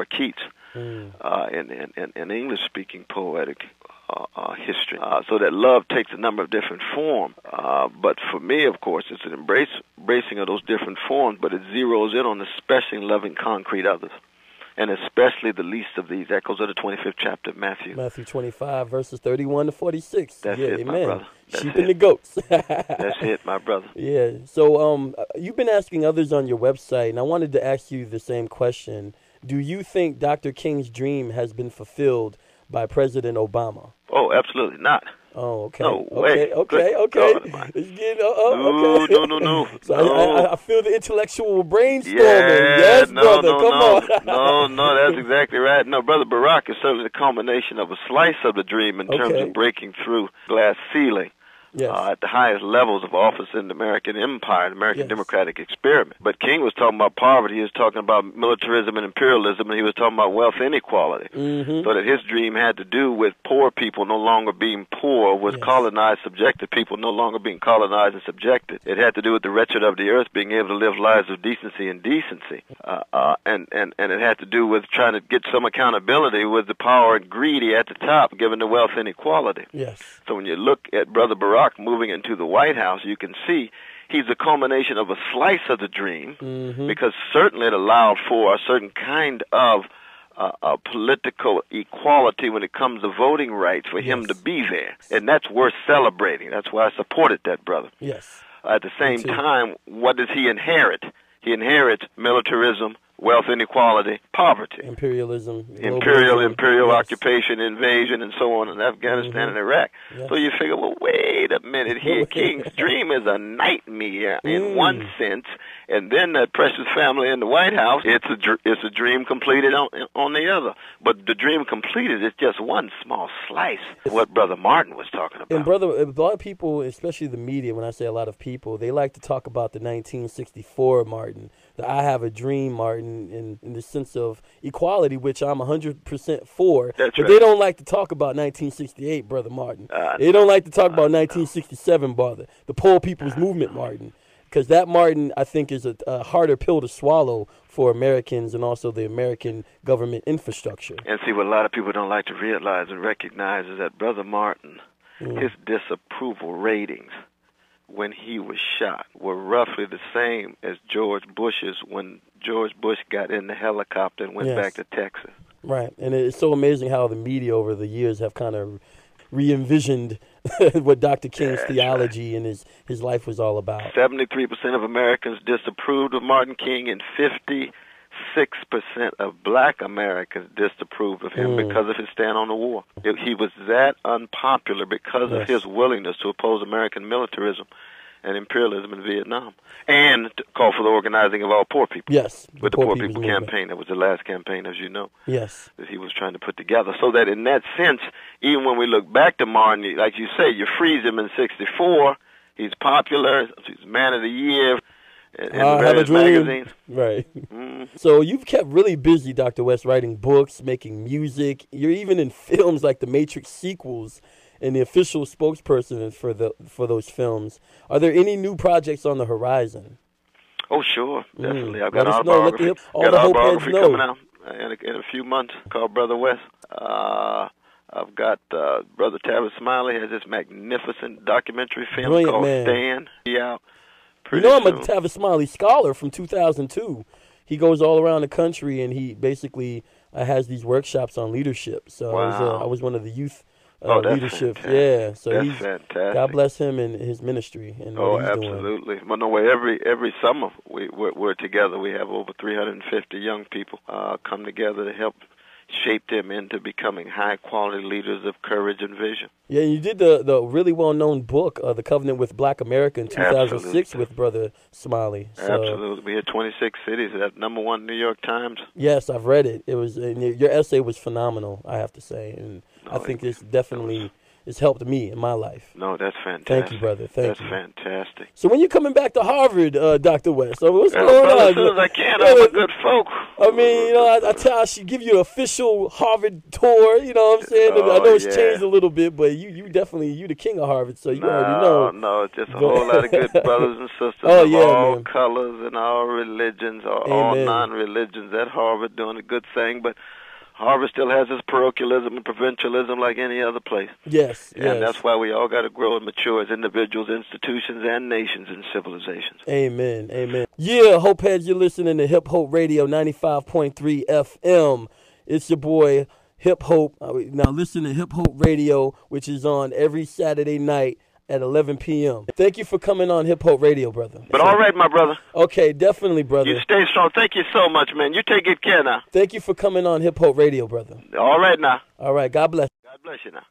Keats in English-speaking poetic history. So that love takes a number of different forms. But for me, of course, it's an embracing of those different forms, but it zeroes in on especially loving concrete others, and especially the least of these. That goes to the 25th chapter of Matthew. Matthew 25, verses 31 to 46. That's yeah, it, amen. my brother. That's Sheep it. and the goats. That's it, my brother. Yeah. So you've been asking others on your website, and I wanted to ask you the same question. Do you think Dr. King's dream has been fulfilled by President Obama? Oh, absolutely not. Oh, okay. No way. Okay. It's getting, okay. No. So no. I feel the intellectual brainstorming. Yeah, Yes, brother. Come on. No, that's exactly right. No, Brother Barack is certainly the culmination of a slice of the dream in terms of breaking through glass ceiling. Yes. At the highest levels of office in the American empire, the American democratic experiment. But King was talking about poverty, he was talking about militarism and imperialism, and he was talking about wealth inequality. So that his dream had to do with poor people no longer being poor, with colonized, subjected people no longer being colonized and subjected. It had to do with the wretched of the earth being able to live lives of decency and decency. And it had to do with trying to get some accountability with the power and greedy at the top, given the wealth inequality. Yes. So when you look at Brother Barack moving into the White House, you can see he's a culmination of a slice of the dream, because certainly it allowed for a certain kind of political equality when it comes to voting rights for him to be there. And that's worth celebrating. That's why I supported that, brother. Yes. At the same time, what does he inherit? He inherits militarism, wealth inequality, poverty. Imperialism. Imperial occupation, invasion, and so on in Afghanistan and Iraq. Yes. So you figure, well, wait a minute here. King's dream is a nightmare in one sense, and then that precious family in the White House, it's a dream completed on the other. But the dream completed is just one small slice of what Brother Martin was talking about. And brother, a lot of people, especially the media, when I say a lot of people, they like to talk about the 1964 Martin, the I Have a Dream Martin, in the sense of equality, which I'm 100% for. That's but right. they don't like to talk about 1968, Brother Martin. They don't like to talk about 1967, brother, the Poor People's Movement Martin. Because that Martin, I think, is a harder pill to swallow for Americans and also the American government infrastructure. And see, what a lot of people don't like to realize and recognize is that Brother Martin, his disapproval ratings when he was shot were roughly the same as George Bush's when George Bush got in the helicopter and went back to Texas. Right. And it's so amazing how the media over the years have kind of re-envisioned what Dr. King's theology and his life was all about. 73% of Americans disapproved of Martin King, and 56% of black Americans disapproved of him because of his stand on the war. He was that unpopular because of his willingness to oppose American militarism and imperialism in Vietnam, and to call for the organizing of all poor people. Yes. With the Poor People Campaign. That was the last campaign, as you know. Yes. That he was trying to put together. So that in that sense, even when we look back to Martin, like you say, you freeze him in 64, he's popular, he's Man of the Year, in various magazines. Right. So you've kept really busy, Dr. West, writing books, making music. You're even in films like the Matrix sequels and the official spokesperson for those films. Are there any new projects on the horizon? Oh, sure. Definitely. I've Let got us know. Let all the Hope heads know. Coming out in a few months called Brother West. I've got Brother Tavis Smiley has this magnificent documentary film called Stan. I'm a Tavis Smiley scholar from 2002. He goes all around the country and he basically has these workshops on leadership. So I was one of the youth leadership. Fantastic. Yeah, so that's fantastic. God bless him and his ministry and what he's absolutely. Well, no way. Every summer we're together. We have over 350 young people come together to help shape them into becoming high-quality leaders of courage and vision. Yeah, you did the really well-known book, The Covenant with Black America in 2006 with Brother Smiley. So, absolutely. We had 26 cities. That #1 New York Times. Yes, I've read it. Your essay was phenomenal, I have to say. And I think it's it's helped me in my life. No, that's fantastic. Thank you, brother. Thank you. That's fantastic. So when you coming back to Harvard, Dr. West? What's going on? As soon as I can, I'm a good folk. I mean, I should give you an official Harvard tour. You know what I'm saying? I know it's changed a little bit, but you definitely the king of Harvard, so you already know. No, it's just a whole lot of good brothers and sisters of all colors and all religions, or all non-religions at Harvard doing a good thing, but Harvard still has its parochialism and provincialism like any other place. Yes, and that's why we all got to grow and mature as individuals, institutions, and nations and civilizations. Amen, amen. Yeah, Hope Heads, you're listening to Hip Hope Radio 95.3 FM. It's your boy, Hip Hope. Now listen to Hip Hope Radio, which is on every Saturday night at 11 p.m. Thank you for coming on Hip Hope Radio, brother. But all right, my brother. Okay, definitely, brother. You stay strong. Thank you so much, man. You take good care now. Thank you for coming on Hip Hope Radio, brother. All right now. All right, God bless. God bless you now.